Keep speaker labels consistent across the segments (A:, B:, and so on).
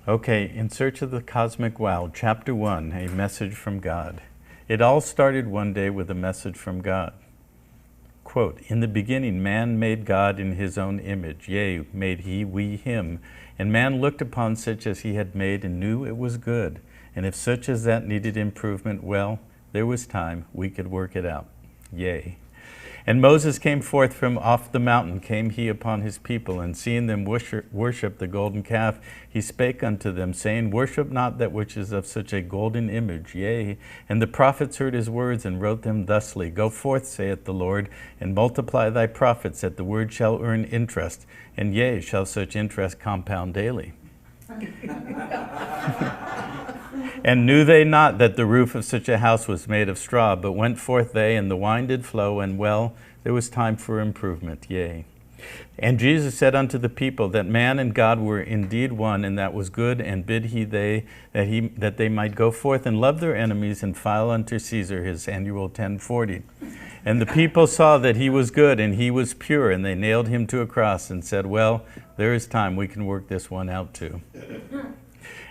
A: Okay, In Search of the Cosmic Wow, Chapter 1, A Message from God. It all started one day with a message from God. Quote, "In the beginning man made God in his own image, yea, made we him. And man looked upon such as he had made and knew it was good. And if such as that needed improvement, well, there was time, we could work it out. Yea. And Moses came forth from off the mountain, came he upon his people, and seeing them worship the golden calf, he spake unto them, saying, Worship not that which is of such a golden image, yea. And the prophets heard his words, and wrote them thusly, Go forth, saith the Lord, and multiply thy prophets, that the word shall earn interest, and yea, shall such interest compound daily. And knew they not that the roof of such a house was made of straw, but went forth they, and the wine did flow, and well, there was time for improvement, yea. And Jesus said unto the people that man and God were indeed one, and that was good, and bid he that they might go forth and love their enemies, and file unto Caesar his annual 1040. And the people saw that he was good, and he was pure, and they nailed him to a cross, and said, Well, there is time, we can work this one out too.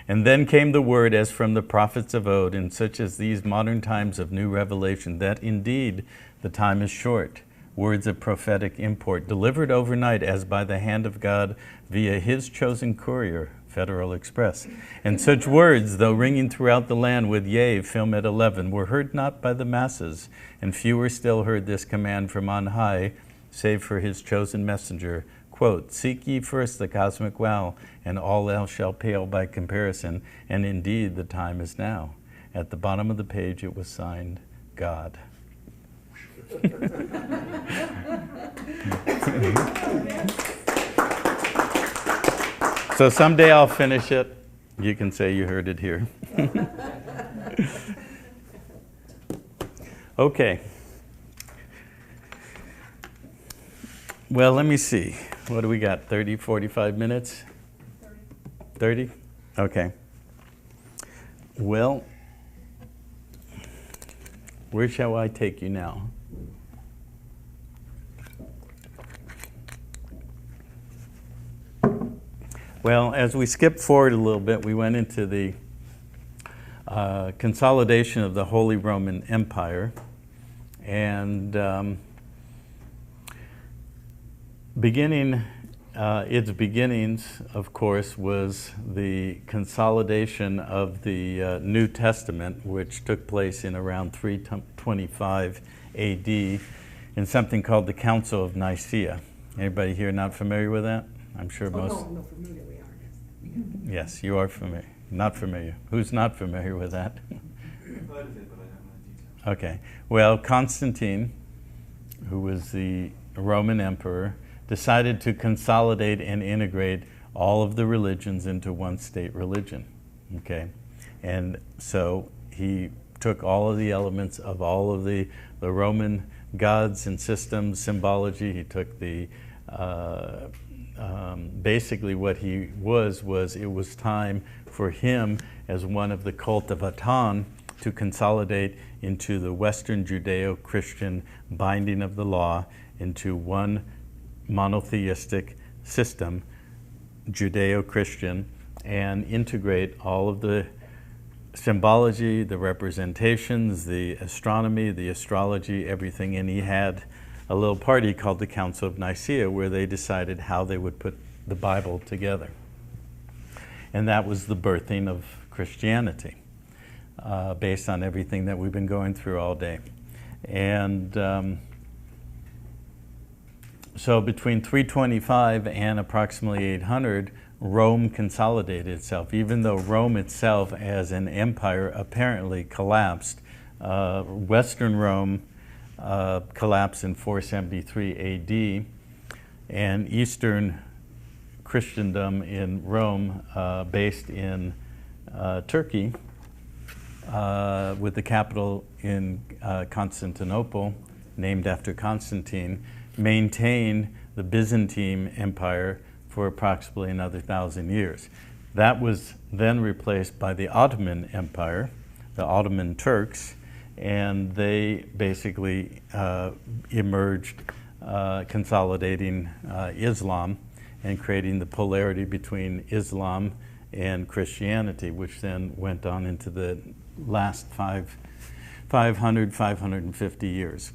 A: And then came the word as from the prophets of old, in such as these modern times of new revelation, that indeed the time is short. Words of prophetic import, delivered overnight as by the hand of God via his chosen courier, Federal Express. And such words, though ringing throughout the land with yea, film at 11, were heard not by the masses, and fewer still heard this command from on high, save for his chosen messenger, quote, Seek ye first the cosmic wow, and all else shall pale by comparison, and indeed the time is now. At the bottom of the page it was signed, God. So someday I'll finish it. You can say you heard it here. Okay. Well, let me see. What do we got? 30, 45 minutes? 30? Okay. Well, where shall I take you now? Well, as we skip forward a little bit, we went into the consolidation of the Holy Roman Empire, and its beginnings, of course, was the consolidation of the New Testament, which took place in around 325 AD in something called the Council of Nicaea. Anybody here not familiar with that? I'm sure most.
B: No, familiar we are.
A: Yes, you are familiar. Not familiar. Who's not familiar with that? Okay. Well, Constantine, who was the Roman emperor, decided to consolidate and integrate all of the religions into one state religion. Okay? And so he took all of the elements of all of the Roman gods and systems, symbology. He took the basically what he was it was time for him as one of the cult of Aton to consolidate into the Western Judeo-Christian binding of the law into one monotheistic system, Judeo-Christian, and integrate all of the symbology, the representations, the astronomy, the astrology, everything. And he had a little party called the Council of Nicaea where they decided how they would put the Bible together. And that was the birthing of Christianity, based on everything that we've been going through all day. And so between 325 and approximately 800, Rome consolidated itself. Even though Rome itself as an empire apparently collapsed, Western Rome collapsed in 473 AD, and Eastern Christendom in Rome, based in Turkey, with the capital in Constantinople, named after Constantine, maintained the Byzantine Empire for approximately another 1,000 years. That was then replaced by the Ottoman Empire, the Ottoman Turks, and they basically emerged, consolidating Islam and creating the polarity between Islam and Christianity, which then went on into the last 550 years.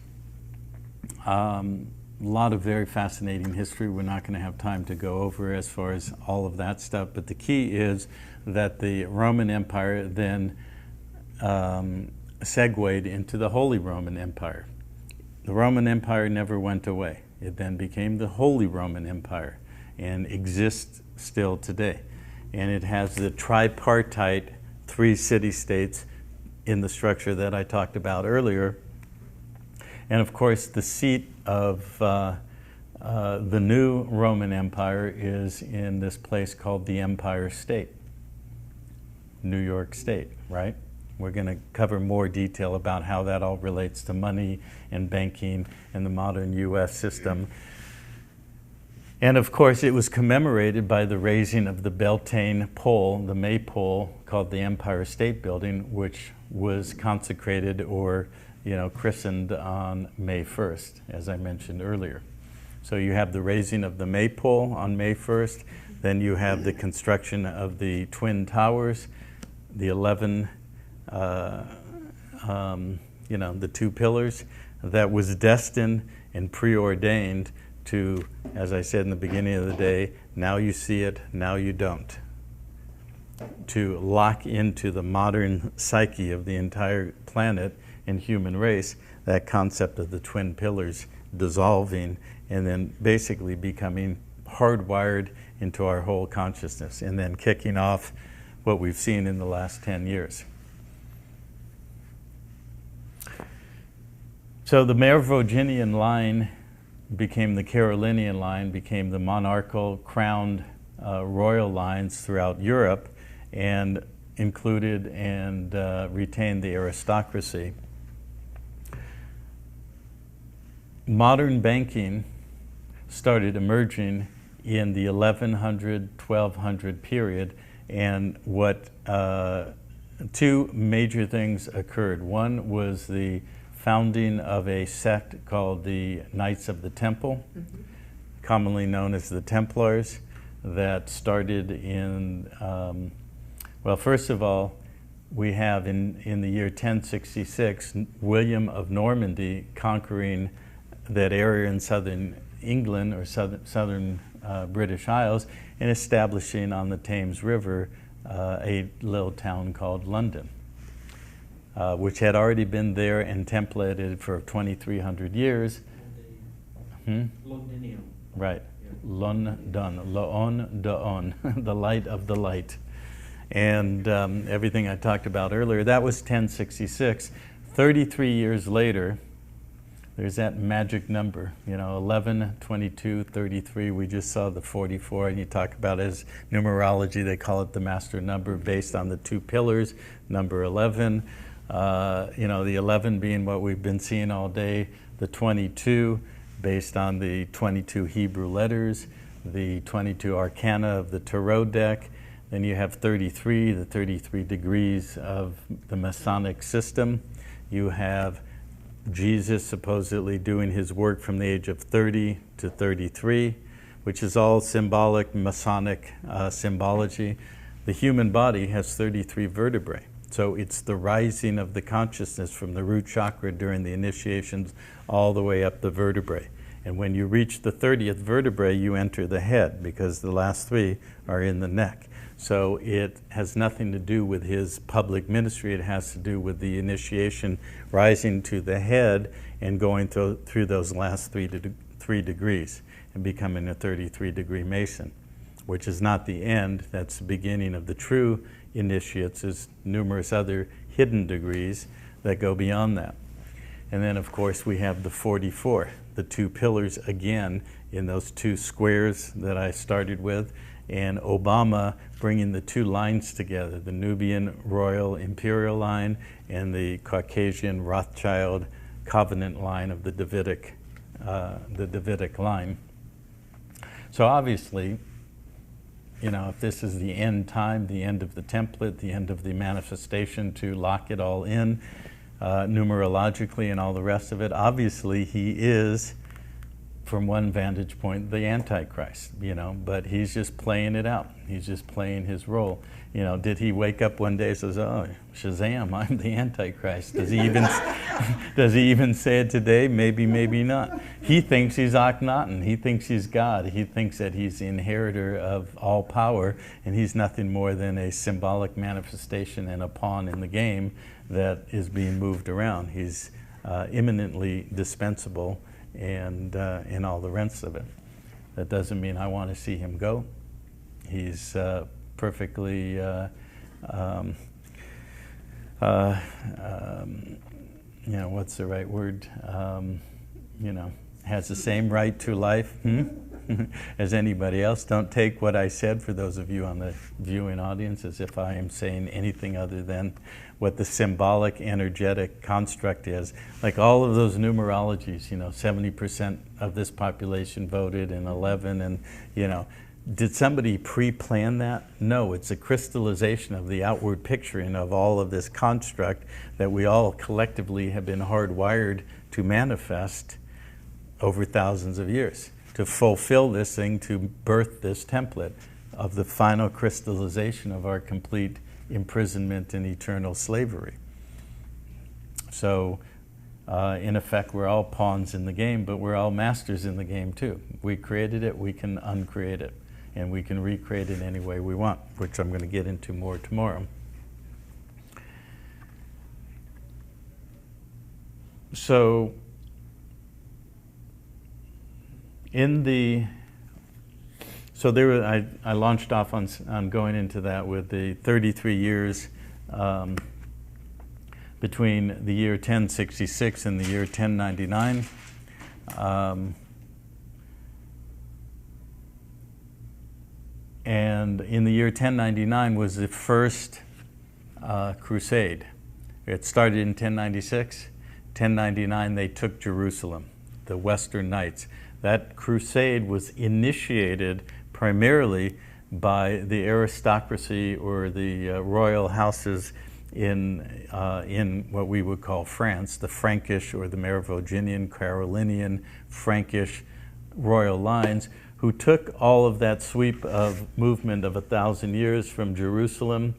A: A lot of very fascinating history. We're not going to have time to go over as far as all of that stuff, but the key is that the Roman Empire then segued into the Holy Roman Empire. The Roman Empire never went away. It then became the Holy Roman Empire and exists still today. And it has the tripartite 3 city-states in the structure that I talked about earlier. And of course, the seat of the new Roman Empire is in this place called the Empire State, New York State, right? We're going to cover more detail about how that all relates to money and banking and the modern U.S. system. And of course, it was commemorated by the raising of the Beltane pole, the maypole, called the Empire State Building, which was consecrated or christened on May 1st, as I mentioned earlier. So you have the raising of the maypole on May 1st, then you have the construction of the Twin Towers, the 11, the 2 pillars, that was destined and preordained to, as I said in the beginning of the day, now you see it, now you don't. To lock into the modern psyche of the entire planet and human race, that concept of the twin pillars dissolving and then basically becoming hardwired into our whole consciousness and then kicking off what we've seen in the last 10 years. So the Merovingian line became the Carolingian line, became the monarchical crowned royal lines throughout Europe, and included and retained the aristocracy. Modern banking started emerging in the 1100-1200 period, and what 2 major things occurred. One was the founding of a sect called the Knights of the Temple, commonly known as the Templars, that started in, well, first of all, we have in the year 1066, William of Normandy conquering that area in southern England or southern British Isles and establishing on the Thames River a little town called London, which had already been there and templated for 2,300 years.
B: Londinium.
A: Right. London, Loon Daon, the light of the light. And everything I talked about earlier, that was 1066. 33 years later, there's that magic number, 11, 22, 33. We just saw the 44, and you talk about it as numerology. They call it the master number based on the 2 pillars, number 11. The 11 being what we've been seeing all day, the 22 based on the 22 Hebrew letters, the 22 arcana of the tarot deck. Then you have 33, the 33 degrees of the Masonic system. You have Jesus supposedly doing his work from the age of 30 to 33, which is all symbolic, Masonic symbology. The human body has 33 vertebrae. So it's the rising of the consciousness from the root chakra during the initiations all the way up the vertebrae. And when you reach the 30th vertebrae, you enter the head, because the last 3 are in the neck. So it has nothing to do with his public ministry. It has to do with the initiation rising to the head and going through those last 3 degrees and becoming a 33-degree Mason, which is not the end. That's the beginning of the true initiates. There's numerous other hidden degrees that go beyond that. And then, of course, we have the 44, the 2 pillars again in those 2 squares that I started with, and Obama bringing the 2 lines together, the Nubian Royal Imperial line and the Caucasian Rothschild Covenant line of the Davidic line. So obviously, if this is the end time, the end of the template, the end of the manifestation to lock it all in, numerologically and all the rest of it, obviously he is from one vantage point, the Antichrist, but he's just playing it out. He's just playing his role. Did he wake up one day and says, "Oh, Shazam, I'm the Antichrist"? Does he even say it today? Maybe, maybe not. He thinks he's Akhenaten. He thinks he's God. He thinks that he's the inheritor of all power, and he's nothing more than a symbolic manifestation and a pawn in the game that is being moved around. He's imminently dispensable, and all the rest of it. That doesn't mean I want to see him go. He's perfectly, what's the right word? Has the same right to life as anybody else. Don't take what I said, for those of you on the viewing audience, as if I am saying anything other than what the symbolic, energetic construct is. Like all of those numerologies, 70% of this population voted and 11, and did somebody pre-plan that? No, it's a crystallization of the outward picturing of all of this construct that we all collectively have been hardwired to manifest over thousands of years, to fulfill this thing, to birth this template of the final crystallization of our complete imprisonment in eternal slavery. So, in effect, we're all pawns in the game, but we're all masters in the game too. We created it, we can uncreate it, and we can recreate it any way we want, which I'm going to get into more tomorrow. So, I launched off on going into that with the 33 years between the year 1066 and the year 1099. And in the year 1099 was the first crusade. It started in 1096. 1099 they took Jerusalem, the Western Knights. That crusade was initiated primarily by the aristocracy or the royal houses in what we would call France, the Frankish or the Merovingian, Carolinian, Frankish royal lines, who took all of that sweep of movement of 1,000 years from Jerusalem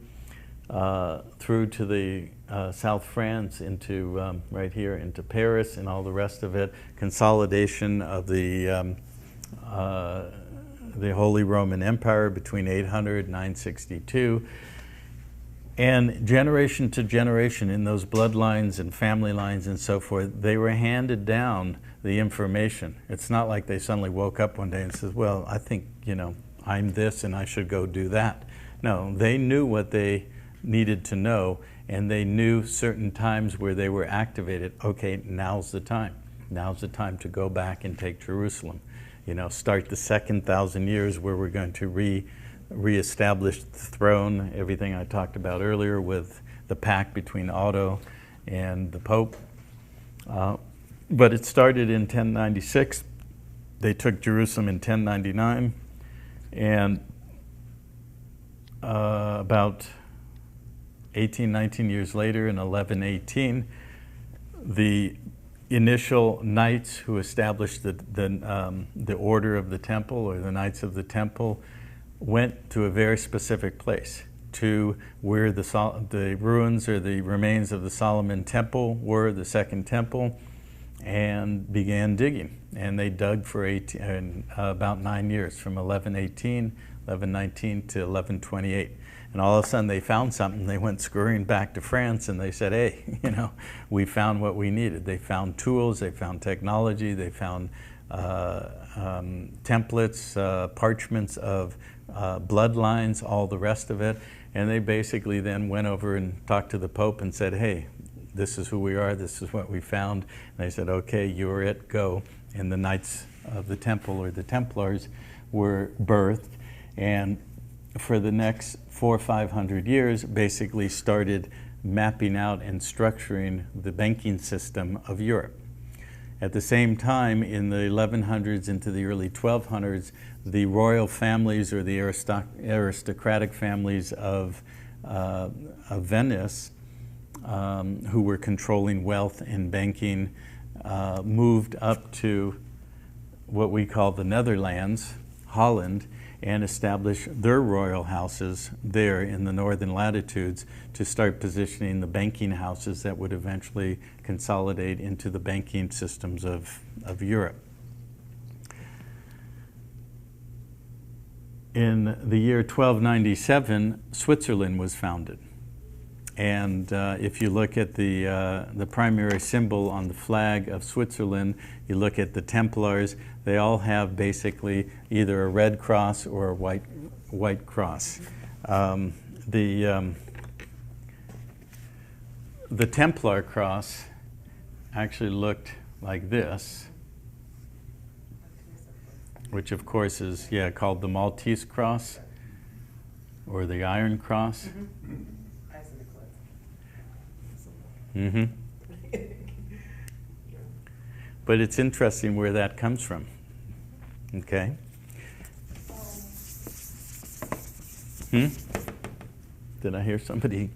A: through to the South France, into right here, into Paris and all the rest of it, consolidation of the Holy Roman Empire between 800 and 962. And generation to generation in those bloodlines and family lines and so forth, they were handed down the information. It's not like they suddenly woke up one day and said, well, I think, I'm this and I should go do that. No, they knew what they needed to know, and they knew certain times where they were activated. Okay, now's the time. Now's the time to go back and take Jerusalem. Start the second 1,000 years where we're going to reestablish the throne, everything I talked about earlier with the pact between Otto and the Pope. But it started in 1096. They took Jerusalem in 1099, and about 18, 19 years later, in 1118, the initial knights who established the order of the temple, or the Knights of the Temple, went to a very specific place, to where the ruins or the remains of the Solomon Temple were, the second temple, and began digging. And they dug for about 9 years, from 1119 to 1128. And all of a sudden they found something. They went scurrying back to France and they said, hey, we found what we needed. They found tools, they found technology, they found templates, parchments of bloodlines, all the rest of it. And they basically then went over and talked to the Pope and said, hey, this is who we are, this is what we found. And they said, okay, you're it, go. And the Knights of the Temple, or the Templars, were birthed. And for the next 400 or 500 years, basically started mapping out and structuring the banking system of Europe. At the same time, in the 1100s into the early 1200s, the royal families, or the aristocratic families of Venice, who were controlling wealth and banking, moved up to what we call the Netherlands, Holland, and establish their royal houses there in the northern latitudes to start positioning the banking houses that would eventually consolidate into the banking systems of Europe. In the year 1297, Switzerland was founded. And if you look at the primary symbol on the flag of Switzerland, you look at the Templars, they all have basically either a red cross or a white cross. The Templar cross actually looked like this, which of course is called the Maltese cross or the Iron Cross. Mm-hmm. But it's interesting where that comes from. Okay. Did I hear somebody?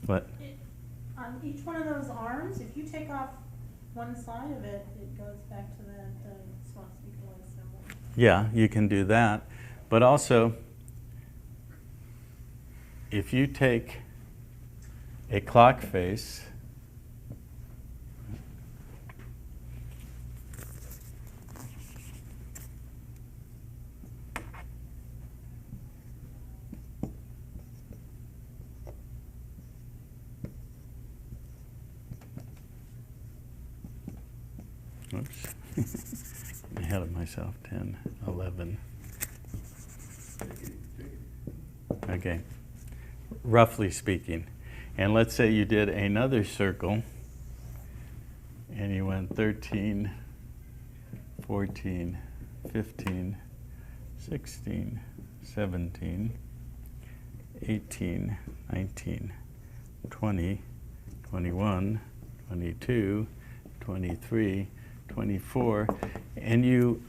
A: What?
B: On each one of those arms, if you take off one side of it, it goes back to that swastika-like symbol.
A: Yeah, you can do that. But also, if you take a clock face, oops, I'm ahead of myself, 10, 11. Okay, roughly speaking. And let's say you did another circle and you went 13, 14, 15, 16, 17, 18, 19, 20, 21, 22, 23, 24, and you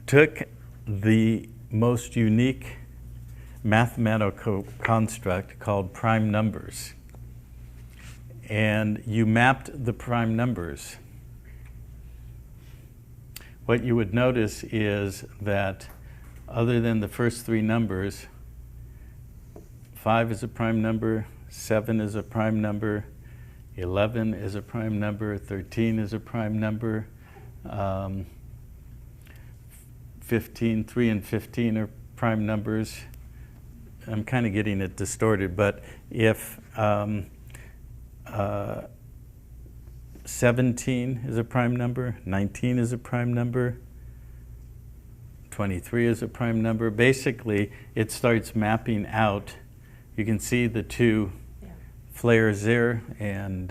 A: took the most unique mathematical construct called prime numbers, and you mapped the prime numbers. What you would notice is that other than the first three numbers, 5 is a prime number, 7 is a prime number, 11 is a prime number, 13 is a prime number, 15, 3 and 15 are prime numbers. I'm kind of getting it distorted, but if 17 is a prime number, 19 is a prime number, 23 is a prime number, basically it starts mapping out. You can see the two flares there, and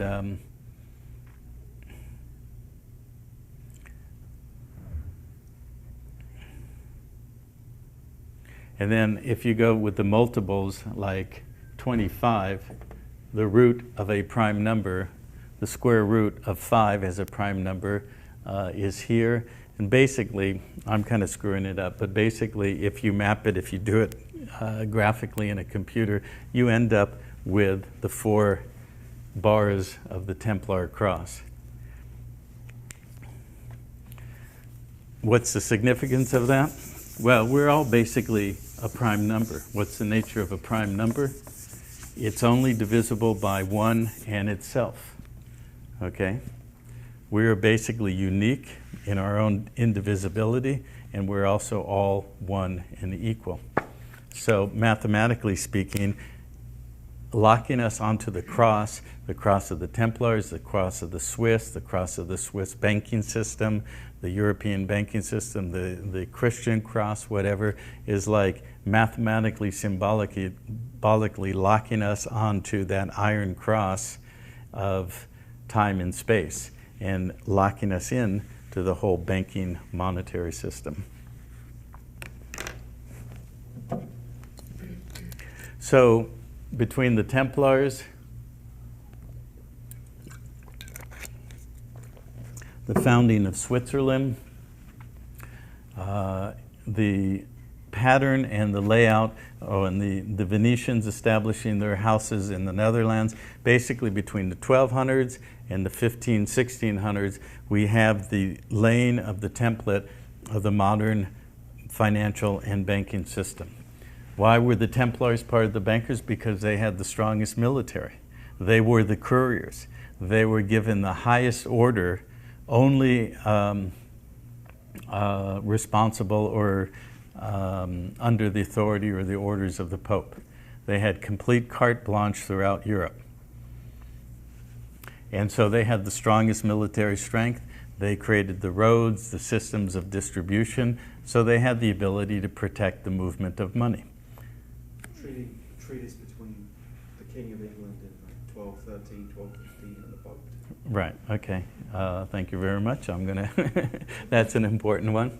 A: then if you go with the multiples like 25, the root of a prime number, the square root of 5 as a prime number is here. And basically, I'm kind of screwing it up, but basically if you map it, if you do it graphically in a computer, you end up with the 4 bars of the Templar cross. What's the significance of that? Well, we're all basically a prime number. What's the nature of a prime number? It's only divisible by 1 and itself. Okay? We are basically unique in our own indivisibility, and we're also all one and equal. So mathematically speaking, locking us onto the cross of the Templars, the cross of the Swiss banking system, the European banking system, the Christian cross, whatever, is like mathematically, symbolically locking us onto that iron cross of time and space and locking us in to the whole banking monetary system. So between the Templars, the founding of Switzerland, the pattern and the layout, and the Venetians establishing their houses in the Netherlands, basically between the 1200s and the 1600s, we have the laying of the template of the modern financial and banking system. Why were the Templars part of the bankers? Because they had the strongest military. They were the couriers. They were given the highest order, only responsible or under the authority or the orders of the Pope. They had complete carte blanche throughout Europe. And so they had the strongest military strength. They created the roads, the systems of distribution, so they had the ability to protect the movement of money.
C: Treaties between the King of England in like 1213, 1215 and the Pope.
A: Right, okay. Thank you very much. I'm gonna, that's an important one.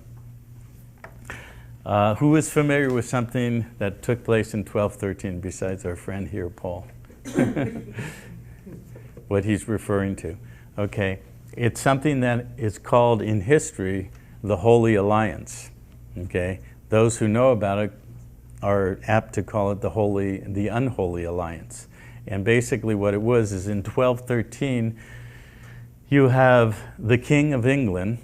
A: Who is familiar with something that took place in 1213 besides our friend here, Paul? What he's referring to. Okay, it's something that is called in history the Holy Alliance. Okay, those who know about it are apt to call it the Unholy Alliance. And basically what it was is in 1213, you have the King of England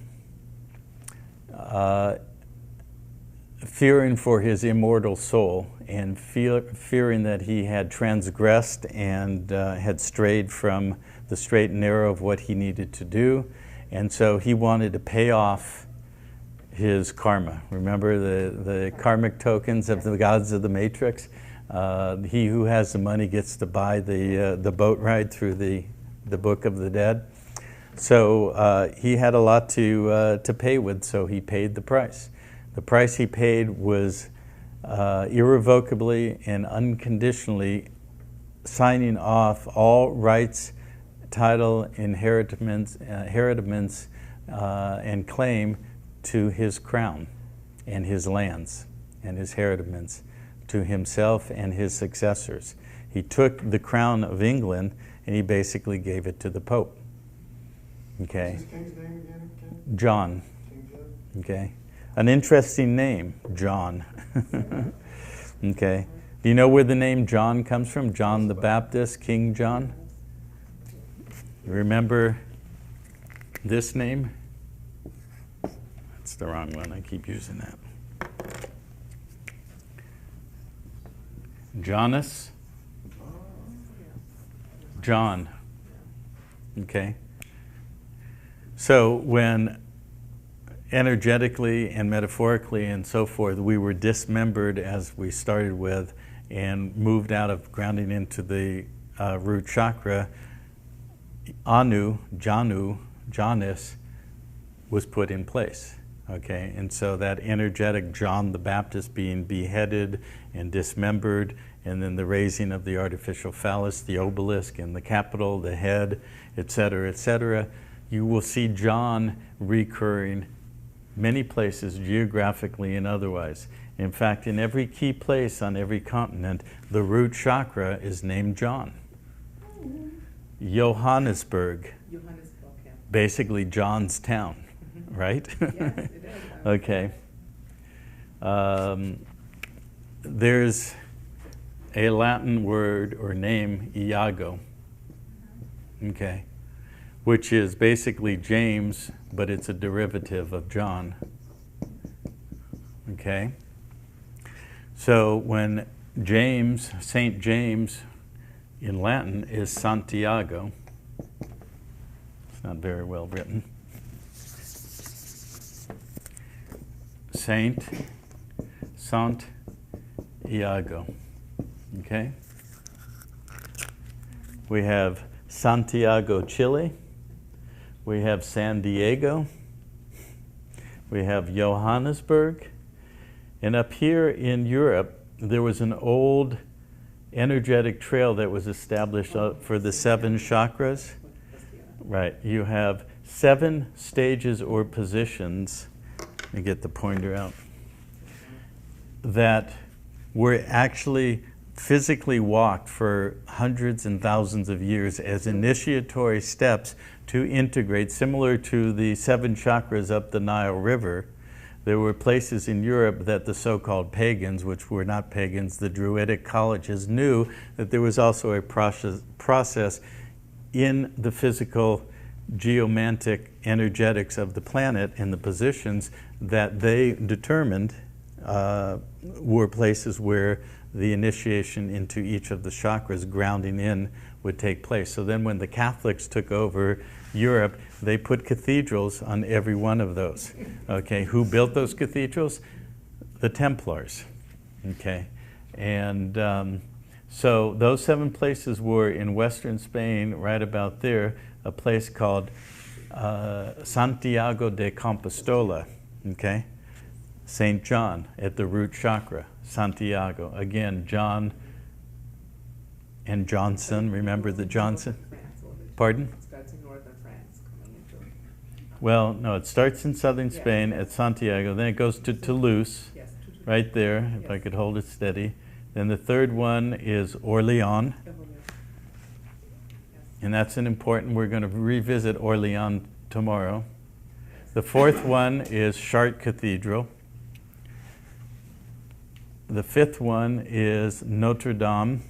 A: fearing for his immortal soul and fearing that he had transgressed and had strayed from the straight and narrow of what he needed to do. And so he wanted to pay off his karma. Remember the karmic tokens of the gods of the Matrix? He who has the money gets to buy the boat ride through the Book of the Dead. So he had a lot to pay with, so he paid the price. The price he paid was irrevocably and unconditionally signing off all rights, title, inheritments, and claim to his crown and his lands and his heritaments to himself and his successors. He took the crown of England and he basically gave it to the Pope. Okay.
C: What's his king's name again?
A: John.
C: King John?
A: Okay. An interesting name, John. Okay. Do you know where the name John comes from? John the Baptist, King John? You remember this name? That's the wrong one. I keep using that. Jonas? John. Okay. So when energetically and metaphorically and so forth, we were dismembered as we started with and moved out of grounding into the root chakra, Anu, Janu, Janus was put in place. Okay, and so that energetic John the Baptist being beheaded and dismembered, and then the raising of the artificial phallus, the obelisk, and the capital, the head, etc., you will see John recurring many places geographically and otherwise. In fact, in every key place on every continent, the root chakra is named John. Johannesburg, basically John's town, right?
D: Yes, it is.
A: Okay. There's a Latin word or name, Iago, okay, which is basically James, but it's a derivative of John. Okay? So when James, Saint James in Latin is Santiago, it's not very well written. Sant Iago. Okay? We have Santiago, Chile. We have San Diego. We have Johannesburg. And up here in Europe, there was an old energetic trail that was established for the 7 chakras. Right. You have 7 stages or positions. Let me get the pointer out. That were actually physically walked for hundreds and thousands of years as initiatory steps to integrate, similar to the 7 chakras up the Nile River, there were places in Europe that the so-called pagans, which were not pagans, the Druidic colleges, knew that there was also a process in the physical geomantic energetics of the planet and the positions that they determined were places where the initiation into each of the chakras, grounding in, would take place. So then when the Catholics took over Europe, they put cathedrals on every one of those. Okay, who built those cathedrals? The Templars. Okay, and so those 7 places were in western Spain, right about there, a place called Santiago de Compostela. Okay, St. John at the root chakra, Santiago. Again, John and Johnson. Remember the Johnson? Pardon?
D: It starts in northern France, coming into.
A: Well, no, it starts in southern Spain at Santiago, then it goes to Toulouse,
D: Yes,
A: right there, if I could hold it steady. Then the third one is Orleans, and that's an important, we're going to revisit Orleans tomorrow. The fourth one is Chartres Cathedral. The fifth one is Notre Dame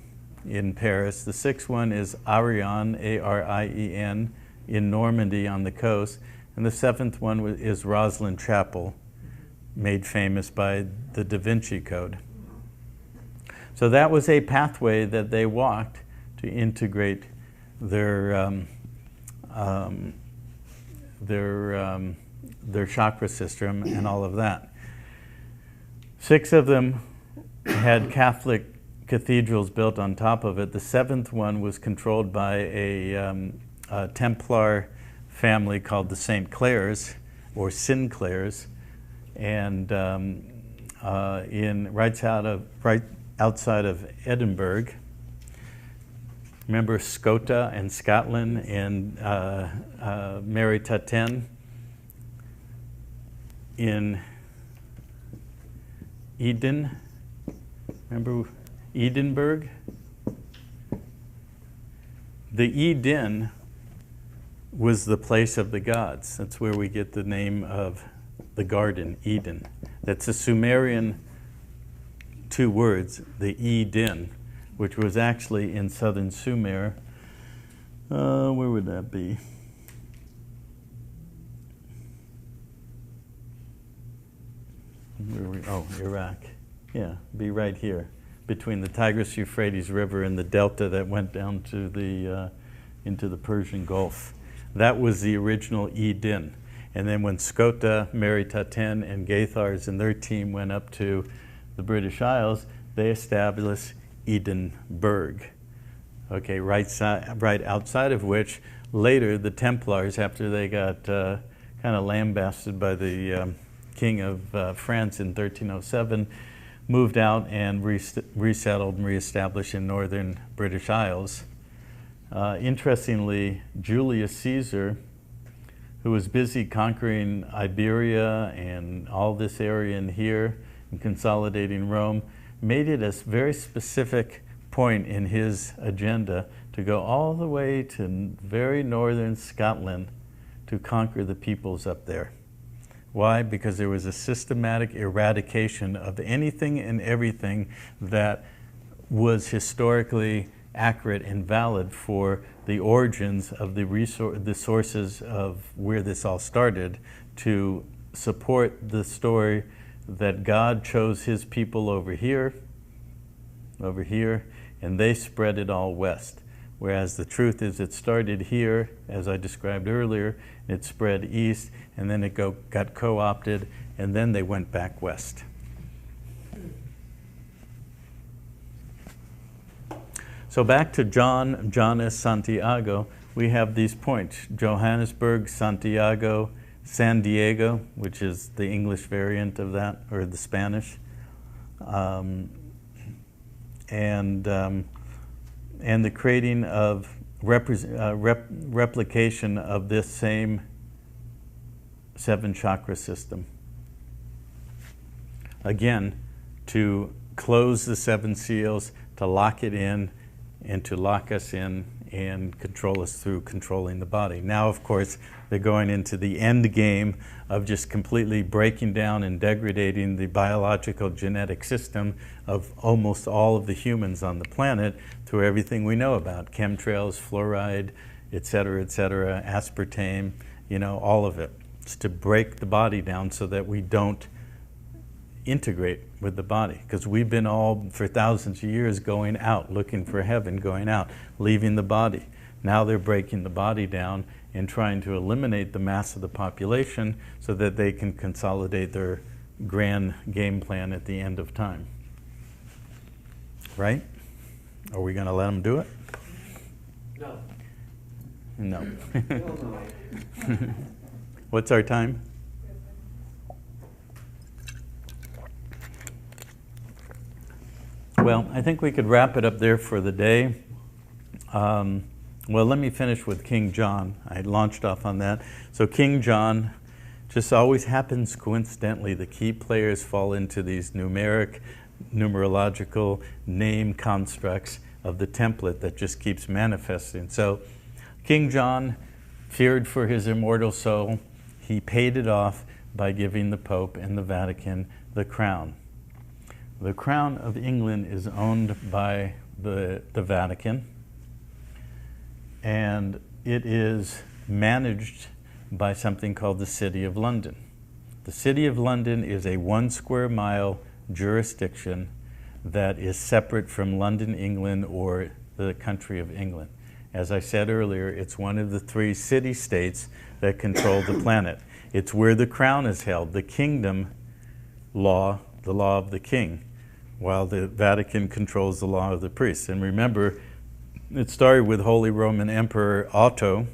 A: in Paris. The sixth one is Arien, A-R-I-E-N, in Normandy on the coast. And the seventh one is Rosslyn Chapel, made famous by the Da Vinci Code. So that was a pathway that they walked to integrate their chakra system and all of that. 6 of them had Catholic cathedrals built on top of it. The 7th one was controlled by a Templar family called the St. Clairs, or Sinclairs, and right outside of Edinburgh. Remember Scota and Scotland and Mary Tatten in Eden? Remember Edinburgh? The Eden was the place of the gods. That's where we get the name of the garden, Eden. That's a Sumerian 2 words, the Eden, which was actually in southern Sumer. Where would that be? Iraq. Yeah, be right here, between the Tigris-Euphrates River and the delta that went down to the into the Persian Gulf. That was the original Eden. And then when Scota, Mary Tatten, and Gaithars and their team went up to the British Isles, they established Edinburgh. Okay, right outside of which later the Templars, after they got kind of lambasted by the King of France in 1307, moved out and resettled and reestablished in northern British Isles. Interestingly, Julius Caesar, who was busy conquering Iberia and all this area in here and consolidating Rome, made it a very specific point in his agenda to go all the way to very northern Scotland to conquer the peoples up there. Why? Because there was a systematic eradication of anything and everything that was historically accurate and valid for the origins of the sources of where this all started, to support the story that God chose his people over here, and they spread it all west. Whereas the truth is it started here, as I described earlier, it spread east, and then it got co-opted, and then they went back west. So back to Jonas, Santiago, we have these points: Johannesburg, Santiago, San Diego, which is the English variant of that, or the Spanish, and the creating of replication of this same 7 chakra system. Again, to close the 7 seals, to lock it in, and to lock us in and control us through controlling the body. Now, of course, they're going into the end game of just completely breaking down and degrading the biological genetic system of almost all of the humans on the planet through everything we know about, chemtrails, fluoride, et cetera, aspartame, all of it. It's to break the body down so that we don't integrate with the body, because we've been all for thousands of years going out, looking for heaven, going out, leaving the body. Now they're breaking the body down and trying to eliminate the mass of the population so that they can consolidate their grand game plan at the end of time. Right? Are we going to let them do it?
C: No.
A: No.
C: Well, no.
A: What's our time? Well, I think we could wrap it up there for the day. Well, let me finish with King John. I launched off on that. So King John just always happens coincidentally. The key players fall into these numerological name constructs of the template that just keeps manifesting. So King John feared for his immortal soul. He paid it off by giving the Pope and the Vatican the crown. The crown of England is owned by the Vatican, and it is managed by something called the City of London. The City of London is a 1 square mile jurisdiction that is separate from London, England, or the country of England. As I said earlier, it's one of the 3 city-states that control the planet. It's where the crown is held, the kingdom law, the law of the king, while the Vatican controls the law of the priests. And remember, it started with Holy Roman Emperor Otto,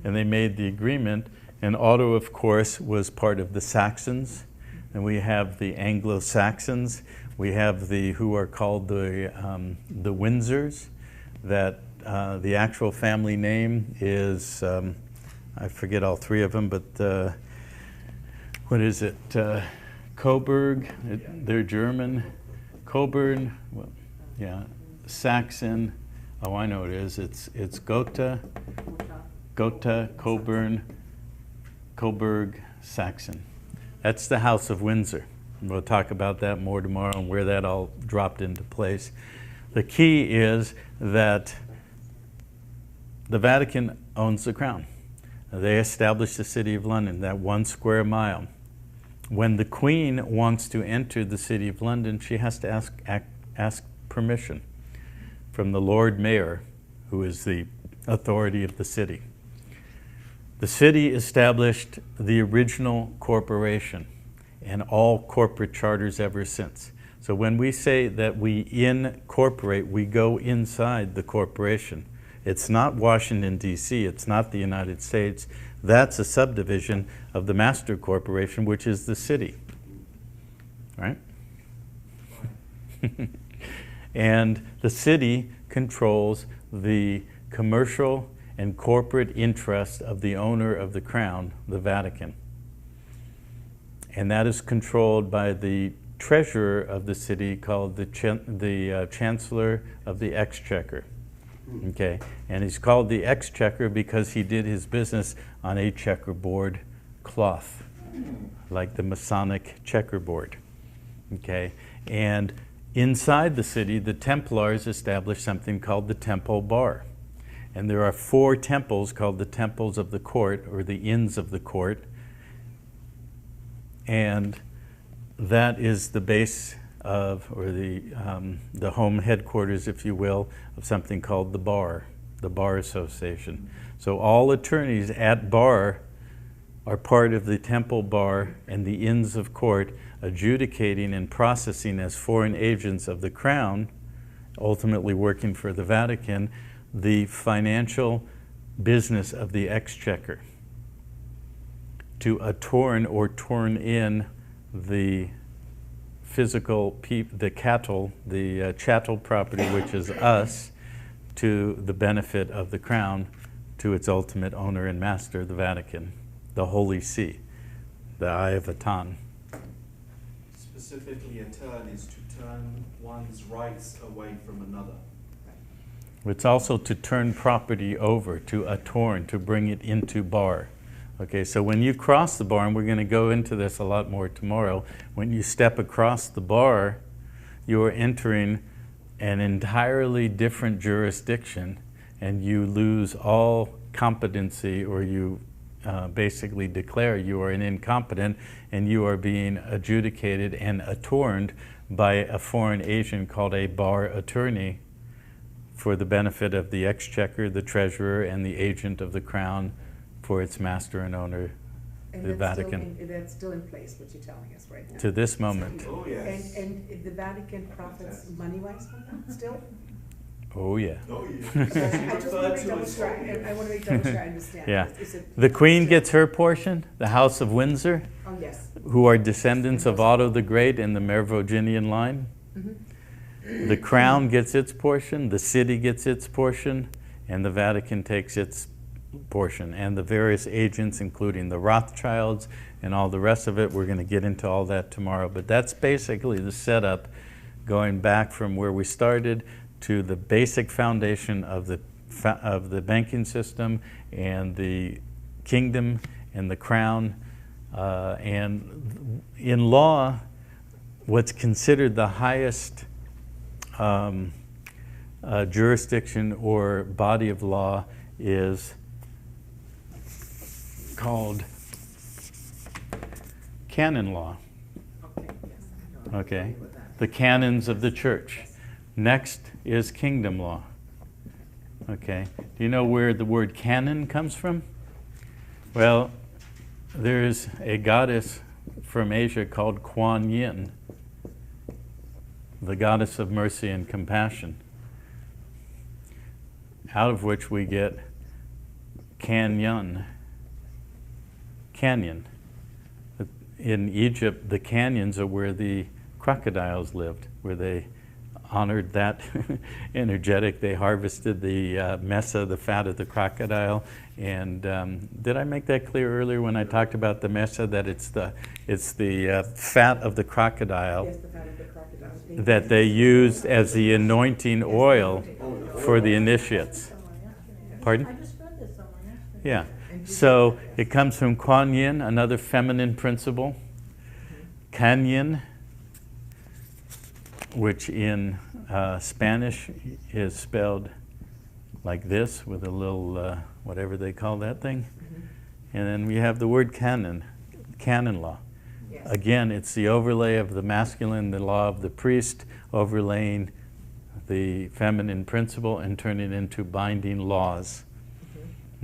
A: and they made the agreement. And Otto, of course, was part of the Saxons, and we have the Anglo-Saxons. We have who are called the Windsors. That the actual family name is I forget all 3 of them, but what is it? Coburg. They're German. Coburg. Well, yeah. Saxon. Oh, I know it is. It's Gotha, Coburg, Saxon. That's the House of Windsor. We'll talk about that more tomorrow and where that all dropped into place. The key is that the Vatican owns the crown. They established the City of London, that 1 square mile. When the Queen wants to enter the City of London, she has to ask permission from the Lord Mayor, who is the authority of the city. The city established the original corporation and all corporate charters ever since. So when we say that we incorporate, we go inside the corporation. It's not Washington, D.C., it's not the United States. That's a subdivision of the master corporation, which is the city, right? And the city controls the commercial and corporate interest of the owner of the crown, the Vatican. And that is controlled by the treasurer of the city called the Chancellor of the Exchequer. Okay, and he's called the Exchequer because he did his business on a checkerboard cloth, like the Masonic checkerboard. Okay, and inside the city, the Templars established something called the Temple Bar. And there are 4 temples called the Temples of the Court, or the Inns of the Court. And that is the base of, or the home headquarters, if you will, of something called the Bar Association. So all attorneys at bar are part of the Temple Bar and the Inns of Court, adjudicating and processing as foreign agents of the Crown, ultimately working for the Vatican, the financial business of the Exchequer, to attorn or turn in the physical, the cattle, the chattel property, which is us, to the benefit of the Crown, to its ultimate owner and master, the Vatican, the Holy See, the Eye of Atan.
C: Specifically, a turn is to turn one's rights away from another.
A: It's also to turn property over, to attorn, to bring it into bar. Okay, so when you cross the bar, and we're going to go into this a lot more tomorrow, when you step across the bar, you are entering an entirely different jurisdiction, and you lose all competency, or you basically declare you are an incompetent, and you are being adjudicated and attorned by a foreign agent called a bar attorney for the benefit of the exchequer, the treasurer, and the agent of the crown for its master and owner,
D: And
A: the
D: that's
A: Vatican.
D: Still that's still in place, what you're telling us right now.
A: To this moment.
C: Oh, yes.
D: And the Vatican profits money-wise from that still?
A: Oh, yeah.
C: Oh, yeah.
D: I just want to make double sure, I want to make double sure I understand.
A: Yeah.
D: Is it-
A: The Queen gets her portion, the House of Windsor,
D: Oh, yes.
A: who are descendants of Otto the Great in the Merovingian line.
D: Mhm.
A: The Crown gets its portion, the city gets its portion, and the Vatican takes its portion. And the various agents, including the Rothschilds and all the rest of it, we're going to get into all that tomorrow. But that's basically the setup, going back from where we started to the basic foundation of the banking system and the kingdom and the crown. And in law, what's considered the highest jurisdiction or body of law is called canon law.
D: Okay, yes, I know.
A: Okay,
D: With that.
A: the canons of the church. Next is kingdom law. Okay, do you know where the word canon comes from? Well, there's a goddess from Asia called Kuan Yin, the goddess of mercy and compassion, out of which we get canyon. In Egypt, the canyons are where the crocodiles lived, where they honored that energetic. They harvested the mesa, the fat of the crocodile. And did I make that clear earlier when I talked about the mesa, that it's the fat of the crocodile
D: Yes, the fat of the crocodile.
A: that they used as the anointing oil for the initiates? Pardon?
B: I just read this somewhere yesterday.
A: Yeah. So it comes from Kuan Yin, another feminine principle. Canyon, which in Spanish is spelled like this, with a little, whatever they call that thing. And then we have the word canon law.
D: Yes.
A: Again, it's the overlay of the masculine, the law of the priest, overlaying the feminine principle and turning it into binding laws.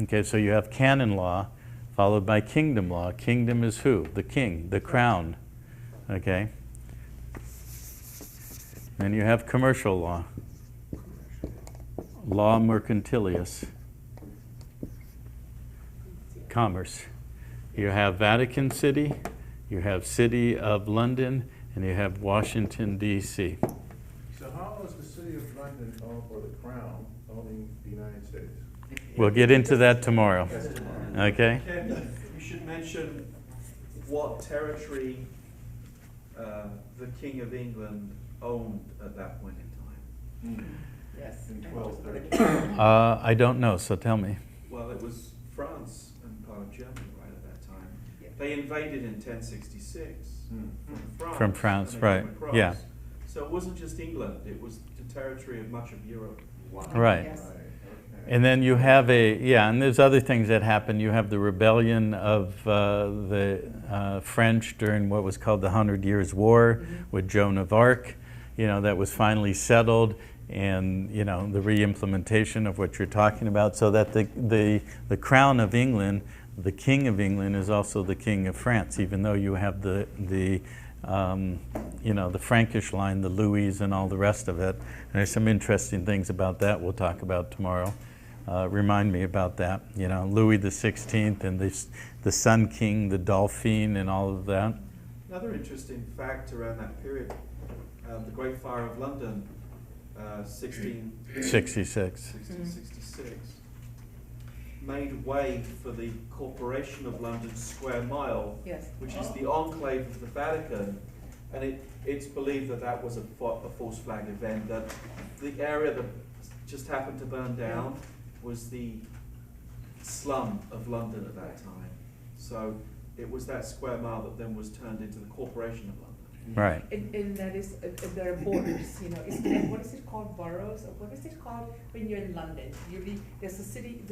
A: Okay, so you have canon law followed by kingdom law. Kingdom is who? The king, the crown. Okay? Then you have commercial law. Law mercantilius. Commerce. You have Vatican City, you have City of London, and you have Washington, D.C.
E: So how is the city of London owned for the crown owning the United States?
A: We'll get into that tomorrow. Okay?
C: Ken, you should mention what territory the King of England owned at that point in time.
D: Yes.
E: In 1230.
A: I don't know, so tell me.
C: Well, it was France and part of Germany right at that time.
D: Yeah.
C: They invaded in 1066 from France.
A: From France,
C: and they came
A: right,
C: across.
A: yeah.
C: So it wasn't just England, it was the territory of much of Europe.
A: Right.
D: Yes.
A: And then you have and there's other things that happen. You have the rebellion of the French during what was called the 100 Years' War with Joan of Arc, that was finally settled, and, the re-implementation of what you're talking about, so that the crown of England, the King of England, is also the King of France, even though you have the Frankish line, the Louis and all the rest of it. And there's some interesting things about that we'll talk about tomorrow. Remind me about that. Louis the 16th and the Sun King, the Dauphin, and all of that.
C: Another interesting fact around that period, the Great Fire of London,
A: 66.
C: 1666, made way for the Corporation of London Square Mile,
D: Yes.
C: which is the enclave of the Vatican, and it's believed that was a false flag event, that the area, just happened to burn down was the slum of London at that time. So it was that square mile that then was turned into the Corporation of London.
A: Right.
D: And that is, there are borders, you know, what is it called, boroughs, or what is it called when you're in London? There's a city,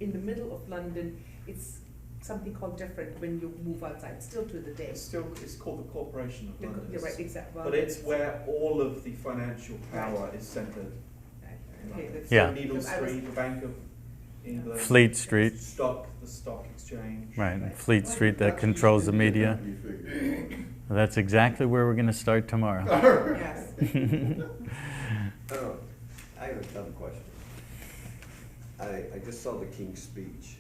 D: in the middle of London, it's something called different when you move outside, still to the day.
C: It's called the Corporation of London.
D: You're right, exactly.
C: But it's where all of the financial power is centred.
D: Okay, that's.
A: Yeah.
C: Needle Street, the Bank of England.
A: Fleet Street.
C: The stock exchange.
A: Right, and Fleet Street that controls the media. That's exactly where we're going to start tomorrow.
D: Yes.
F: I have a dumb question. I just saw the King's Speech.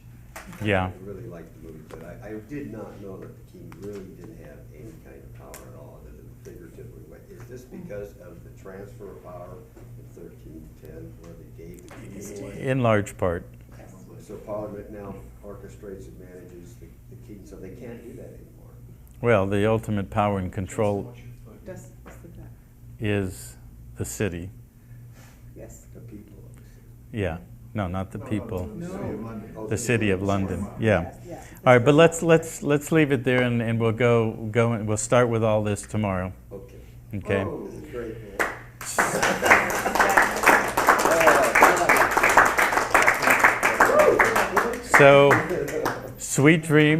A: Yeah.
F: I really liked the movie, but I did not know that the King really didn't have any kind of power at all, other than figuratively. Is this because of the transfer of power in 1310, where they gave the King away?
A: In large part.
F: So Parliament now orchestrates and manages the King, so they can't do that anymore.
A: Well, the ultimate power and control
D: That's that.
A: is the city.
D: Yes.
F: The people of the city.
A: Yeah. No, not the people.
F: Oh,
A: The city of London. Yeah.
D: Yeah.
A: All right, but let's leave it there, and we'll go and we'll start with all this tomorrow.
F: Okay.
A: Okay.
F: Oh, this is great, man.
A: So, sweet dreams.